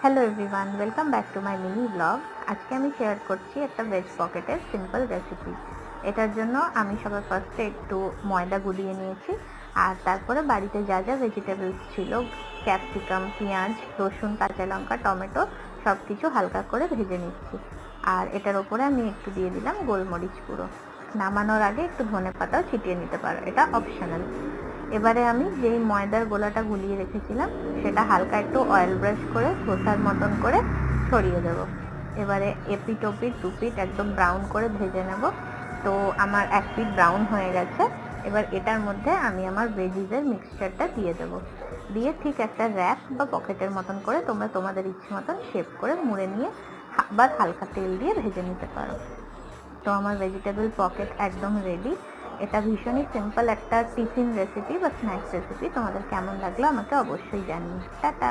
Hello everyone, welcome back to my mini blog. আজকে আমি share করছি একটা ভেজ পকেটের সিম্পল রেসিপি। এটার জন্য আমি সবার ফার্স্টে একটু ময়দা গুলিয়ে নিয়েছি, আর তারপরে বাড়িতে যা যা ভেজিটেবলস ছিল, ক্যাপসিকাম, পেঁয়াজ, রসুন, কাঁচা লঙ্কা, টমেটো সব কিছু হালকা করে ভেজে নিচ্ছি। আর এটার ওপরে আমি একটু দিয়ে দিলাম গোলমরিচ গুঁড়ো। নামানোর আগে একটু ধনে পাতাও ছিটিয়ে নিতে পারো, এটা অপশনাল। এবারে আমি যেই ময়দার গোলাটা গুলিয়ে রেখেছিলাম সেটা হালকা একটু অয়েল ব্রাশ করে ধোসার মতন করে ছড়িয়ে দেব। এবারে এপিট ওপিট দুপিট একদম ব্রাউন করে ভেজে নেব। তো আমার এক পিট ব্রাউন হয়ে গেছে। এবার এটার মধ্যে আমি আমার ভেজিসের মিক্সচারটা দিয়ে দেবো। দিয়ে ঠিক একটা র্যাপ বা পকেটের মতন করে তোমরা তোমাদের ইচ্ছে মতন শেপ করে মুড়ে নিয়ে আবার হালকা তেল দিয়ে ভেজে নিতে পারো। তো আমার ভেজিটেবল পকেট একদম রেডি। এটা ভীষণই সিম্পল একটা টিফিন রেসিপি বা স্ন্যাক্স রেসিপি। তোমাদের কেমন লাগলো আমাকে অবশ্যই জানিও। টাটা।